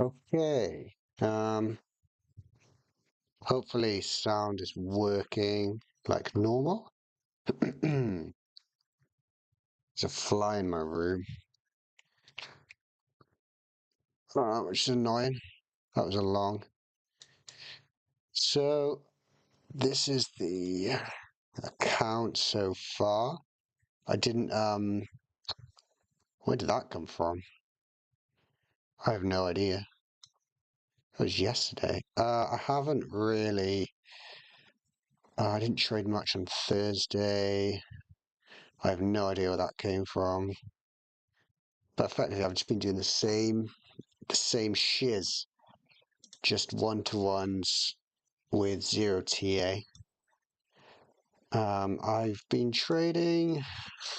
Okay. Hopefully sound is working like normal. There's a fly in my room. Which is annoying. That was a long. So this is the account so far. I didn't where did that come from? I have no idea. It was yesterday. I haven't really I didn't trade much on Thursday. I have no idea where that came from. But effectively I've just been doing the same shiz, just one-to-ones with zero TA. I've been trading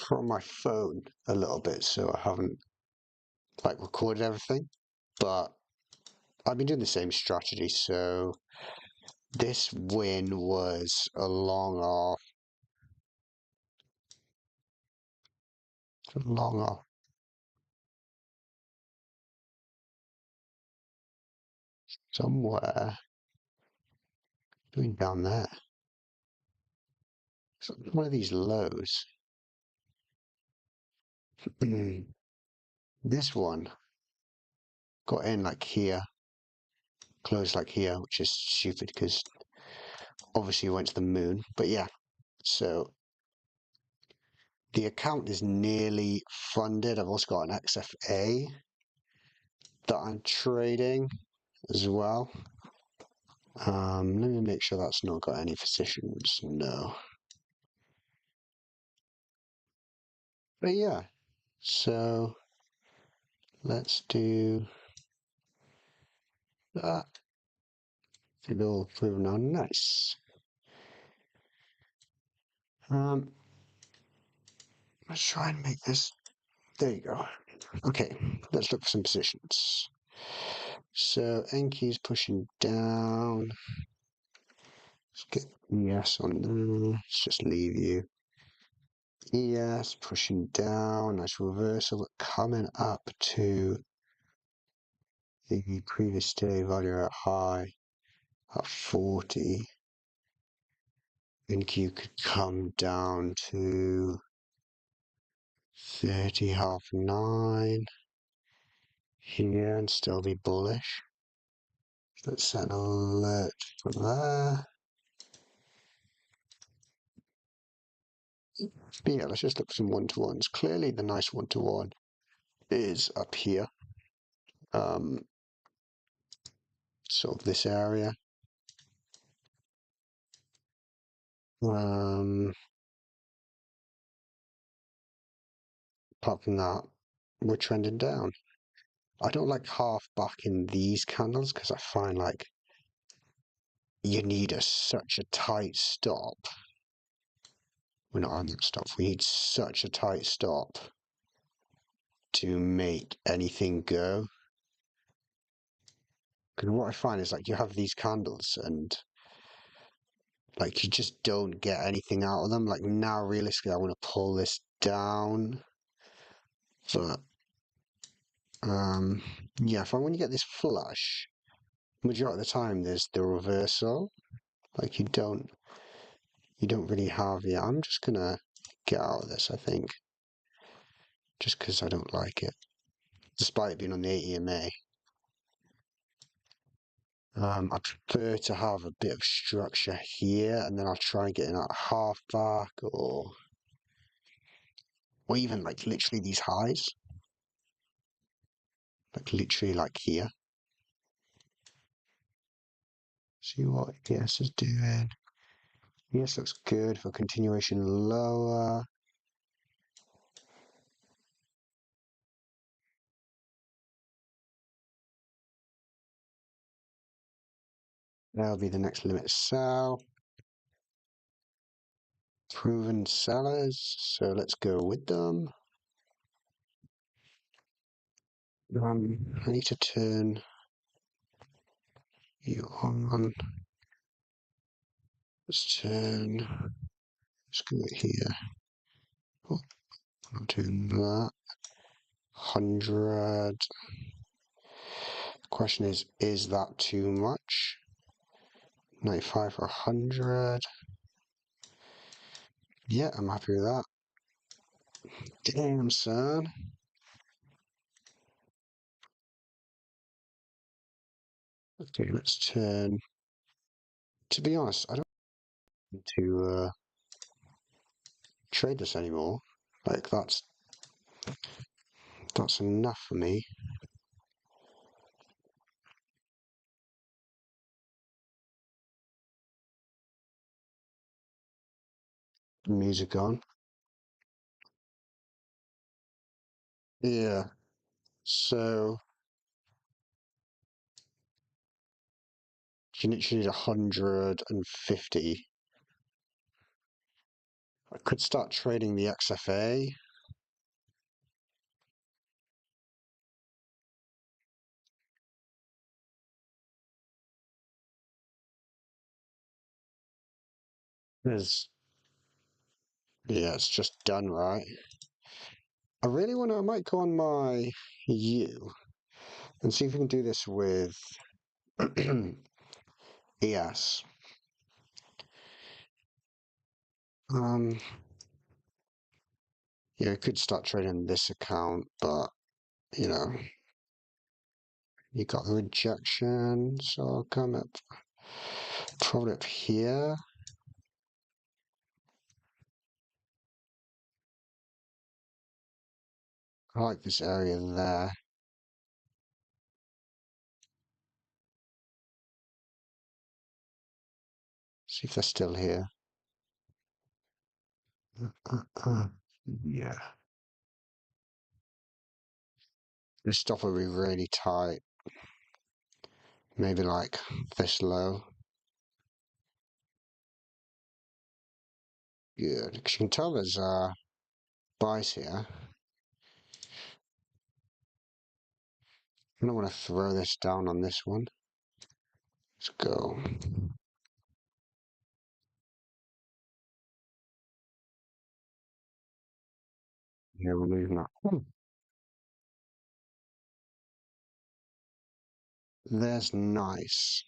from my phone a little bit, so I haven't like recorded everything, but I've been doing the same strategy. So this win was a long off somewhere doing down there. So one of these lows. This one got in like here, closed like here, which is stupid because obviously went to the moon. But yeah, so the account is nearly funded. I've also got an XFA that I'm trading as well. Let me make sure that's not got any positions. No. But yeah, so let's do that. It'll prove now nice. Um, let's try and make this. There you go. Okay, let's look for some positions. So Enki's pushing down. Let's get ES on there. Let's just leave you. ES pushing down. Nice reversal coming up to the previous day value at high at 40. Enki could come down to 30, half 9 here and still be bullish. Let's set an alert for there. But yeah, let's just look for some one-to-ones. Clearly the nice one-to-one is up here. Sort of this area. Apart from that, we're trending down. I don't like half back in these candles because I find like you need such a tight stop. We're not on that stop. We need such a tight stop to make anything go. Because what I find is like you have these candles and like you just don't get anything out of them. Like now, realistically, I want to pull this down, but yeah, if I want to get this flush, majority of the time there's the reversal. Like you don't really have. Yeah, I'm just gonna get out of this. I think just because I don't like it, despite it being on the 8 EMA. I prefer to have a bit of structure here, and then I'll try and get in that half back, or even like literally these highs, like literally like here. See what ES is doing. ES looks good for continuation lower. That'll be the next limit sell. Proven sellers, so let's go with them. I need to turn you on. Let's go here. Oh, I'm doing that. 100. Question is that too much? 95 for 100. Yeah, I'm happy with that. Damn, son. Okay, let's turn. To be honest, I don't want to trade this anymore. Like that's enough for me. Music on. Yeah. So you literally need 150. I could start trading the XFA. There's Yeah, it's just done right. I really want to. I might go on my U and see if we can do this with ES. Um, yeah, I could start trading this account, but you know, you got the rejection, so I'll come up probably up here. I like this area there. See if they're still here. Yeah. This stuff will be really tight. Maybe like this low. Good. Because you can tell there's buys here. I don't want to throw this down on this one. Let's go. Yeah, we're moving that. There's nice.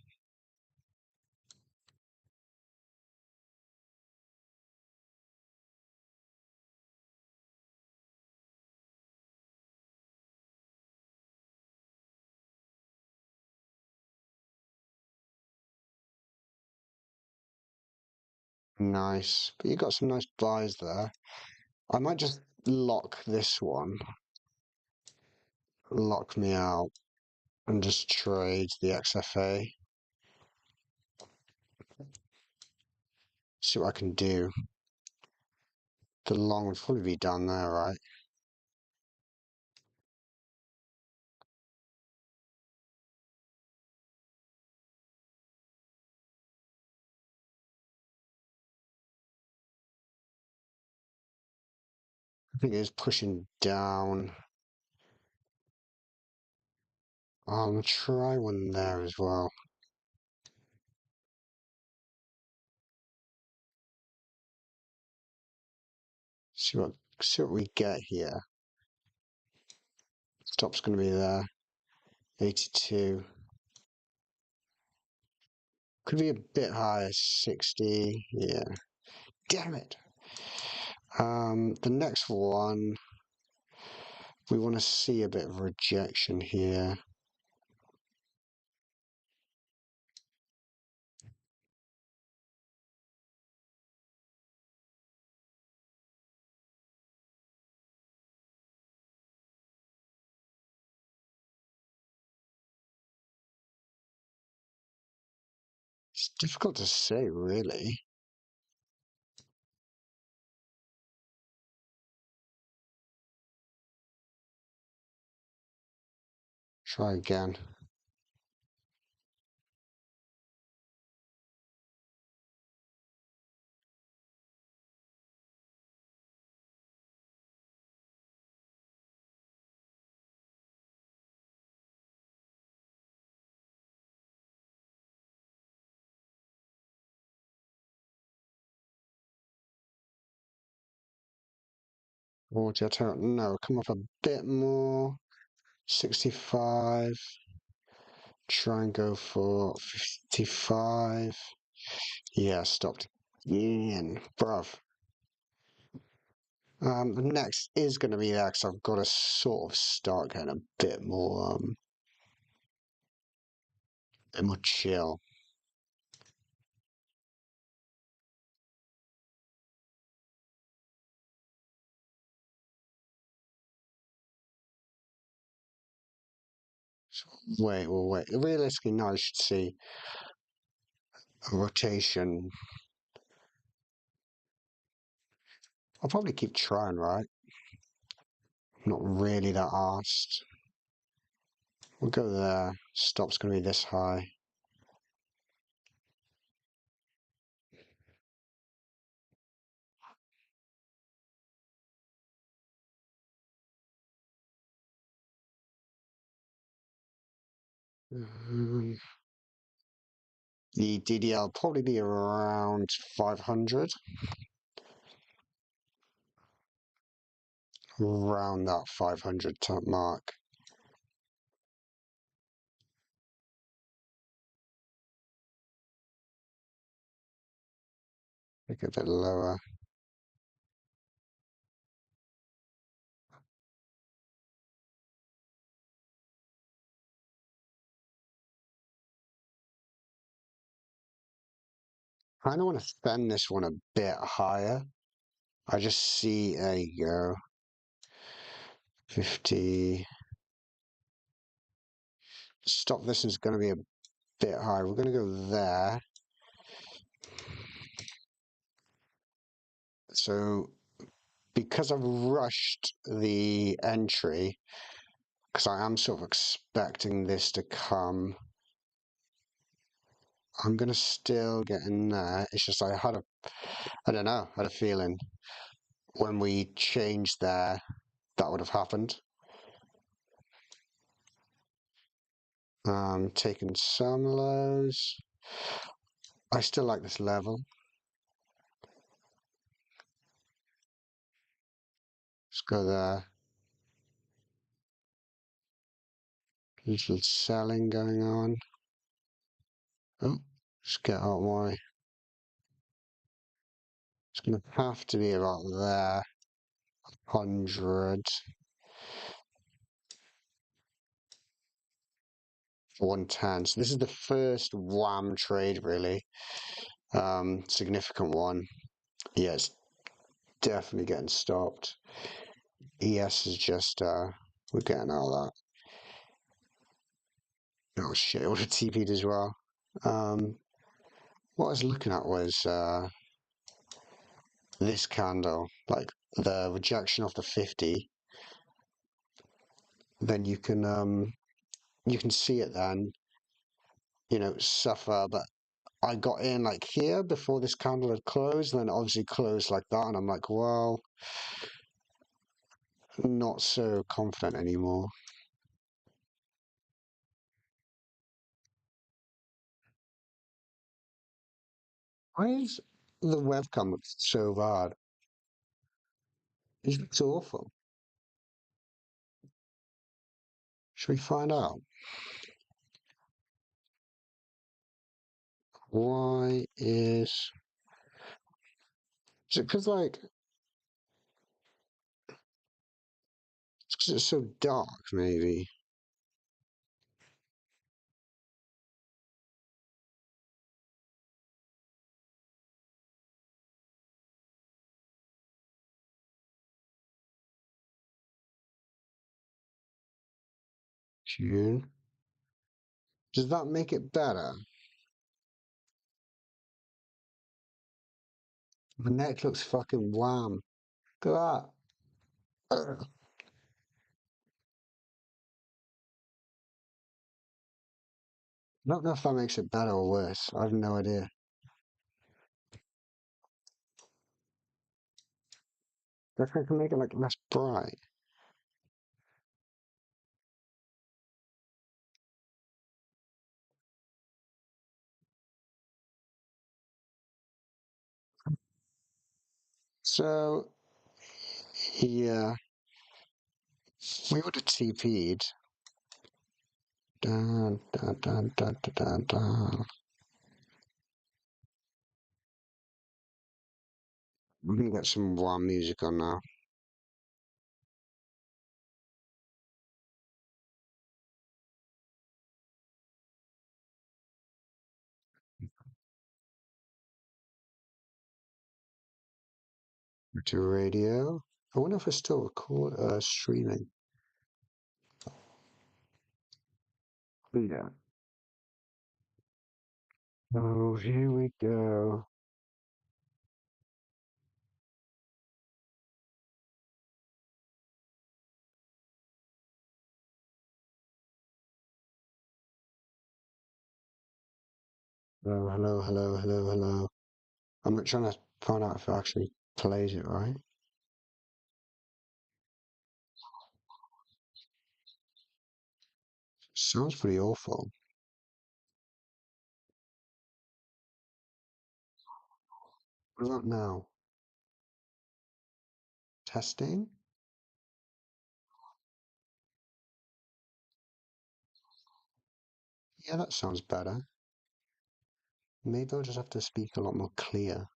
Nice. But you got some nice buys there. I might just lock this one. Lock me out. And just trade the XFA. See what I can do. The long would probably be down there, right? I think it's pushing down. I'll try one there as well. See what we get here. Stop's gonna be there. 82. Could be a bit higher, 60. Yeah. Damn it. The next one, we want to see a bit of rejection here. It's difficult to say, really. Try again. Or do I turn? No, come up a bit more. 65. Try and go for 55. Yeah, stopped again. Bruv. The next is going to be there because I've got to sort of start getting a bit more chill. Wait, well, wait. Realistically, now I should see a rotation. I'll probably keep trying, right? I'm not really that arsed. We'll go there. Stop's going to be this high. The DDL will probably be around 500. Around that 500 mark. Make it a bit lower. I kind of want to send this one a bit higher. I just see, there you go. 50. Stop this is going to be a bit high. We're going to go there. So because I've rushed the entry, because I am sort of expecting this to come, I'm going to still get in there. It's just I don't know, I had a feeling when we changed there, that would have happened. Taking some lows. I still like this level. Let's go there. Little selling going on. Oh, just get out my. It's going to have to be about there. 100. 110. So this is the first wham trade, really. Significant one. Yeah, it's definitely getting stopped. ES is just, we're getting out of that. Oh shit, it would have TP'd as well. What I was looking at was this candle, like the rejection of the 50. Then you can see it then, suffer. But I got in like here before this candle had closed, then obviously closed like that, and I'm like, well, not so confident anymore. Why is the webcam look so bad? It looks awful. Should we find out? Why is it because like it's 'cause it's so dark, maybe. June. Does that make it better? The neck looks fucking wham. Look at that. I don't know if that makes it better or worse. I have no idea. I reckon I can make it like less bright. So yeah, we would have TP'd. Dun, dun, dun, dun, dun, dun, dun. We're gonna get some warm music on now. To radio. I wonder if it's still streaming. Yeah. Oh, here we go. Hello, hello, hello, hello, hello. I'm trying to find out if it actually plays it right. Sounds pretty awful. What about now? Testing? Yeah, that sounds better. Maybe I'll just have to speak a lot more clear.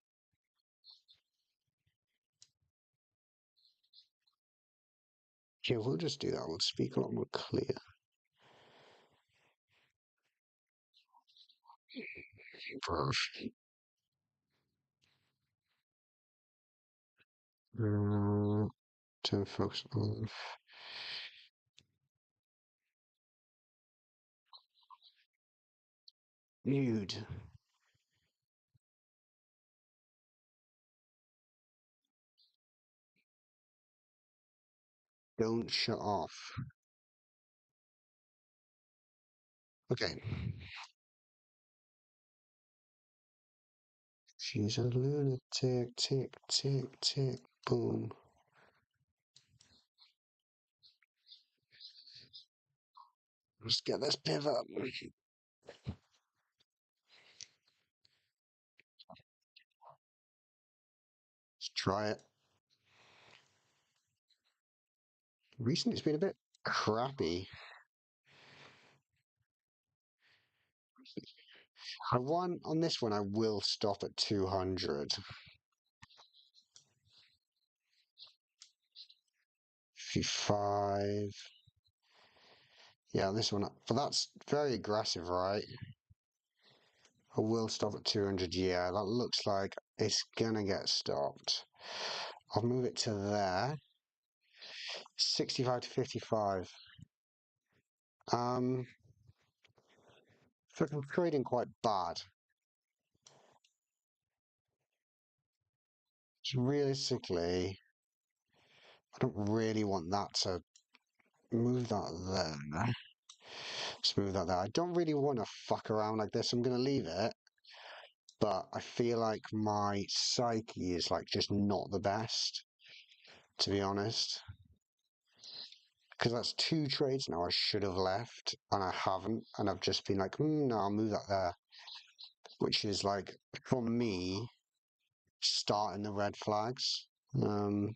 Yeah, we'll just do that. We'll speak a lot more clear. Turn focus on. Dude, don't shut off. Okay. She's a lunatic. Tick, tick, tick, boom. Let's get this pivot. Let's try it. Recently, it's been a bit crappy. I want on this one. I will stop at 200. 55. Yeah, on this one, but that's very aggressive, right? I will stop at 200. Yeah, that looks like it's gonna get stopped. I'll move it to there. 65 to 55. Um, I'm trading quite bad. So realistically, I don't really want that to move that there. Let's move that there. I don't really want to fuck around like this. I'm gonna leave it, but I feel like my psyche is like just not the best, to be honest. Because that's two trades now I should have left, and I haven't, and I've just been like, no, I'll move that there, which is like for me starting the red flags. Um,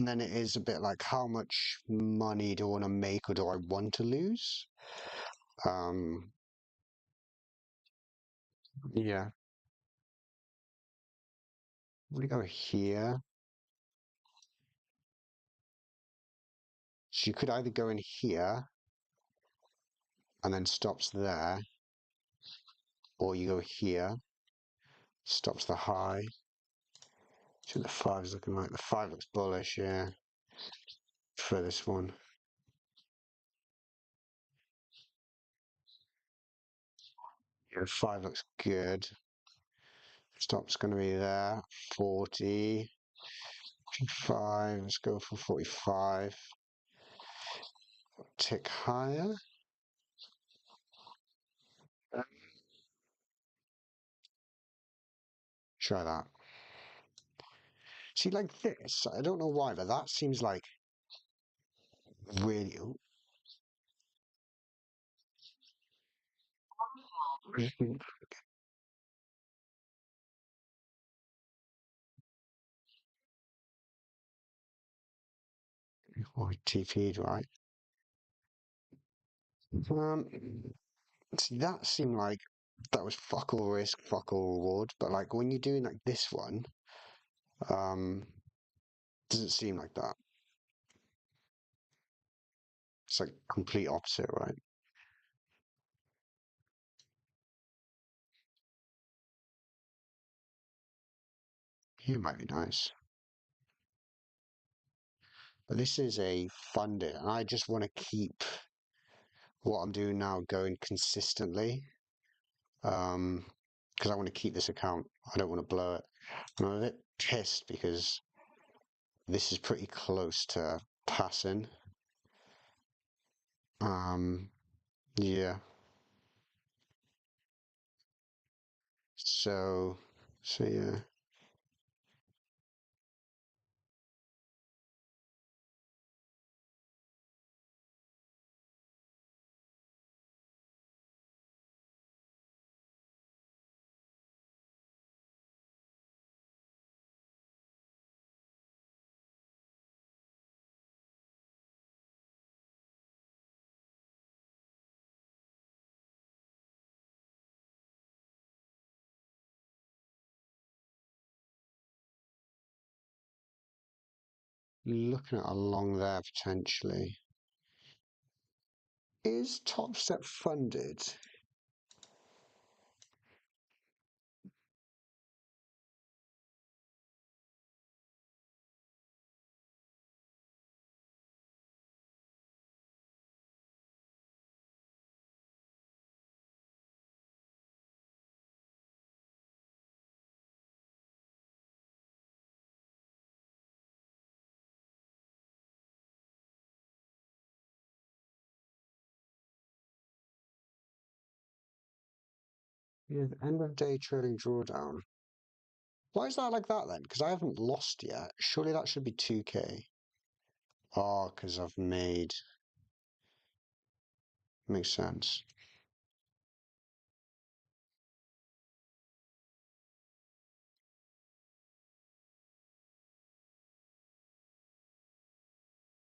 and then it is a bit like how much money do I want to make or do I want to lose? Um, yeah, we go here. So you could either go in here and then stops there, or you go here, stops the high. See what the five is looking like. The five looks bullish, yeah, for this one. Yeah, five looks good. Stop's going to be there. 40. 45. Let's go for 45. Tick higher. Try that. See, like this, I don't know why, but that seems like really. Or TP'd, right? Um, See, that seemed like that was fuck all risk, fuck all reward. But like when you're doing like this one, um, doesn't seem like that. It's like complete opposite, right? Here might be nice. But this is a funded, and I just want to keep what I'm doing now going consistently. Um, because I want to keep this account. I don't want to blow it. And I'm a bit pissed because this is pretty close to passing. Um, yeah. So, so yeah. Looking at along there potentially. Is Top Step funded? Yeah, end of day trading drawdown. Why is that like that then? Because I haven't lost yet. Surely that should be 2k. Oh, because I've made. Makes sense.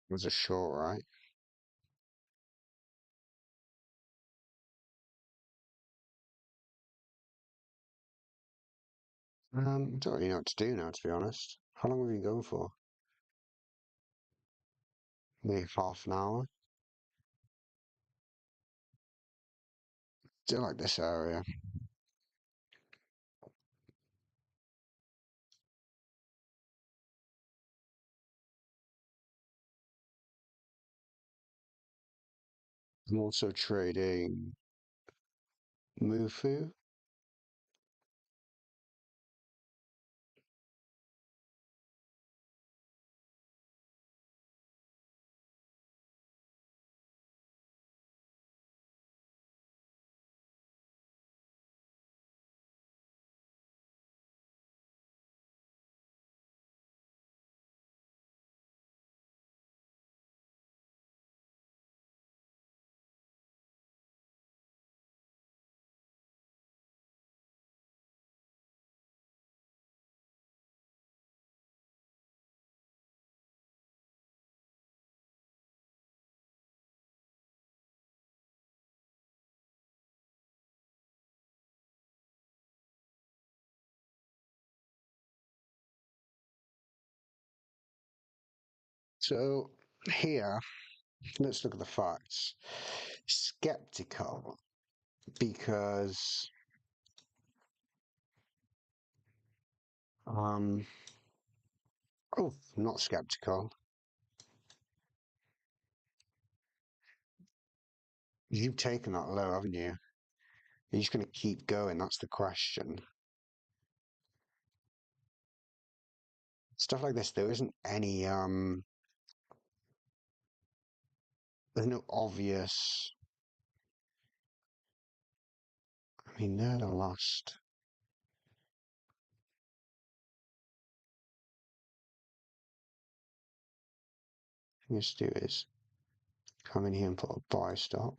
It was a short, right? Don't really know what to do now, to be honest. How long have you been going for? Maybe half an hour? Still like this area. I'm also trading Mufu. So here, let's look at the facts. Skeptical because um oh, not skeptical. You've taken that low, haven't you? You're just going to keep going. That's the question. Stuff like this, there isn't any. There's no obvious. I mean, they're the last. Thing to do is come in here and put a buy stop.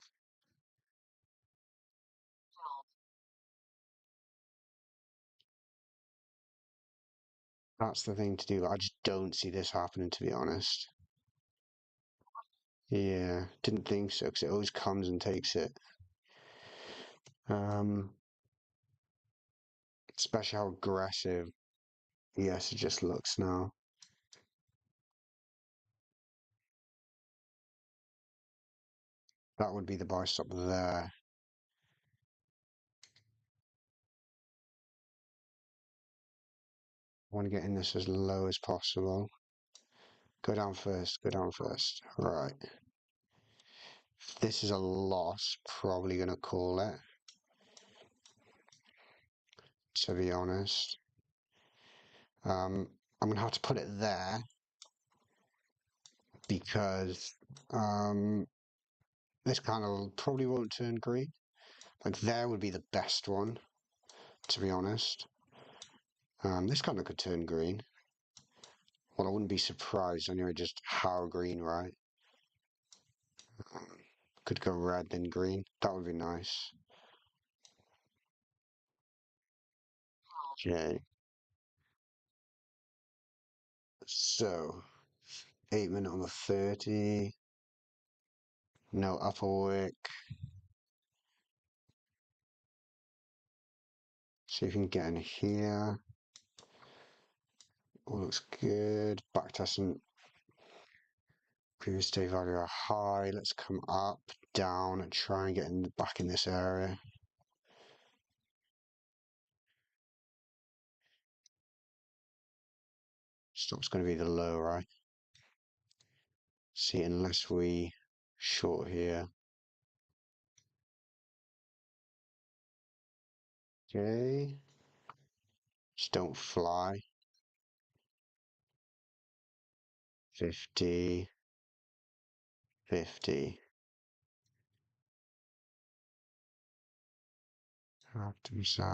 That's the thing to do. I just don't see this happening, to be honest. Yeah, didn't think so because it always comes and takes it. Especially how aggressive yes it just looks now. That would be the buy stop there. I want to get in this as low as possible. Go down first, go down first. Right. If this is a loss, probably going to call it, to be honest. I'm going to have to put it there because this candle probably won't turn green. Like there would be the best one, to be honest. This candle could turn green. Well, I wouldn't be surprised anyway, just how green, right? Could go red then green. That would be nice. Okay. So, 8 minute on the 30. No upper wick. See if you can get in here. All looks good. Backtesting previous day value are high. Let's come up, down, and try and get back in this area. Stop's going to be the low, right? See, unless we short here. Okay. Just don't fly. 50. 50.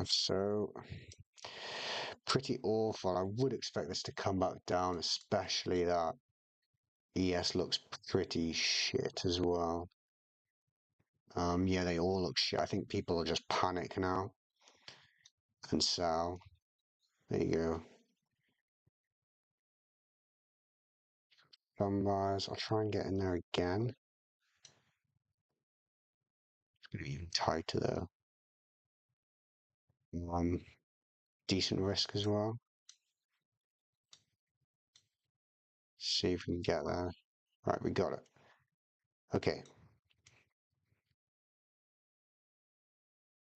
So pretty awful. I would expect this to come back down, especially that ES looks pretty shit as well. Yeah, they all look shit. I think people will just panic now and sell. There you go. Thumb buyers. I'll try and get in there again. It's going to be even tighter though. Decent risk as well. See if we can get there. Right, we got it. Okay.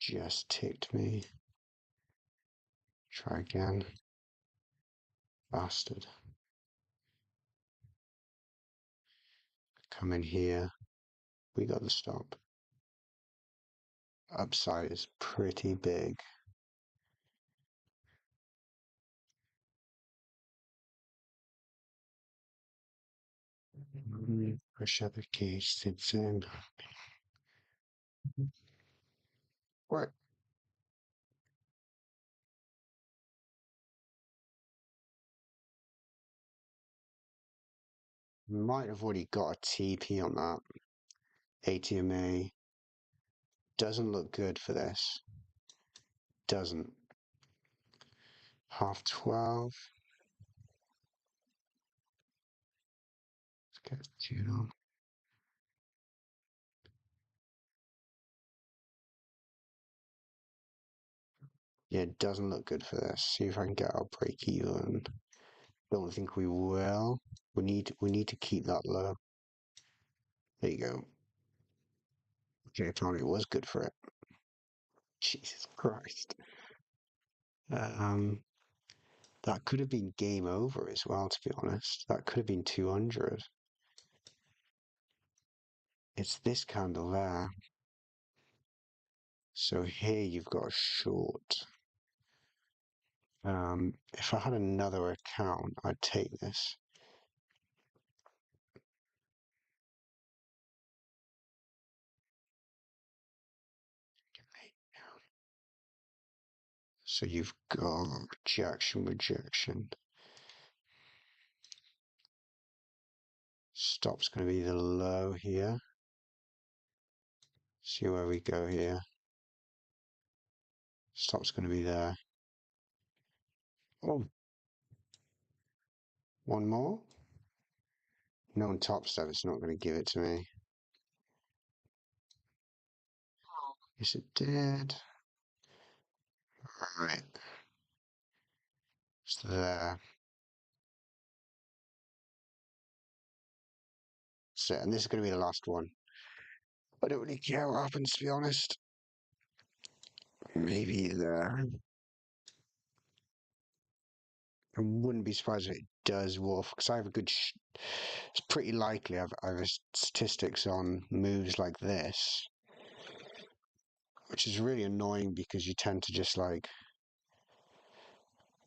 Just ticked me. Try again. Bastard. Come in here. We got the stop. Upside is pretty big. Push up the case, sits in. What? Might have already got a TP on that. ATMA doesn't look good for this. Doesn't. 12:30. Let's get the tune on. Yeah, it doesn't look good for this. See if I can get our break even. Don't think we will. We need to keep that low. There you go. Okay, apparently it was good for it. Jesus Christ. That could have been game over as well, to be honest. That could have been 200. It's this candle there. So here you've got a short. If I had another account, I'd take this. So you've got rejection, rejection. Stop's going to be the low here. See where we go here. Stop's going to be there. Oh, one more. No one top step, it's not going to give it to me. Yes, it did. Right. It's there. So, and this is going to be the last one. I don't really care what happens, to be honest. Maybe there. I wouldn't be surprised if it does Wolf, because I have a good. It's pretty likely I have statistics on moves like this, which is really annoying because you tend to just like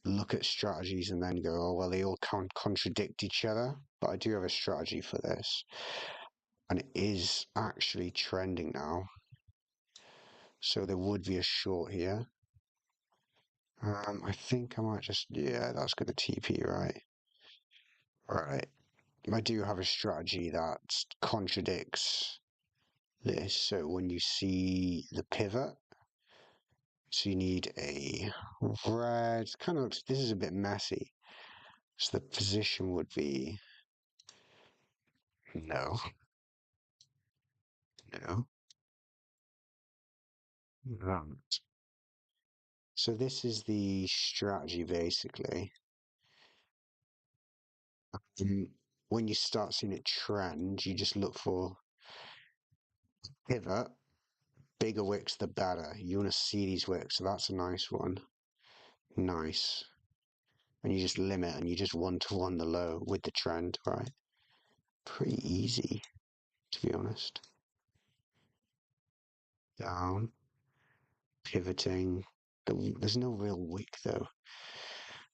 look at strategies and then go, oh, well, they all contradict each other. But I do have a strategy for this. And it is actually trending now. So there would be a short here. I think I might just, yeah, that's going to TP, right? Right. I do have a strategy that contradicts this. So when you see the pivot, so you need a red, kind of looks, this is a bit messy. So the position would be, no, no, that. So this is the strategy basically. When you start seeing it trend, you just look for pivot. Bigger wicks, the better. You want to see these wicks, so that's a nice one. Nice. And you just limit and you just one-to-one the low with the trend, right? Pretty easy, to be honest. Down, pivoting. There's no real wick though,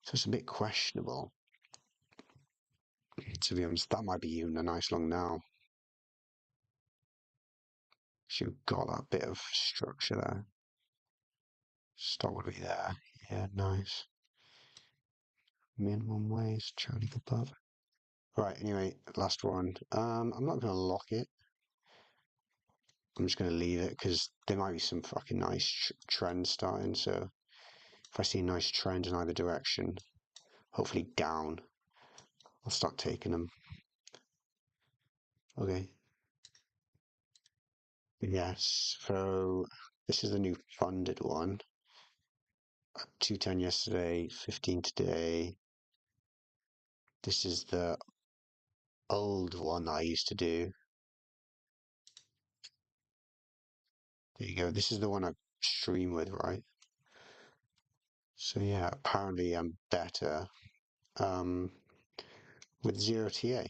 so it's a bit questionable. To be honest, that might be even a nice long now. So you've got that bit of structure there. Stop would be there. Yeah, nice. Minimum waste, Charlie above. Right, anyway, last one. I'm not gonna lock it. I'm just gonna leave it because there might be some fucking nice trend starting. So if I see a nice trend in either direction, hopefully down, I'll start taking them. Okay. Yes. So this is the new funded one. 210 yesterday, 15 today. This is the old one that I used to do. There you go. This is the one I stream with, right? So yeah, apparently I'm better with 0 TA.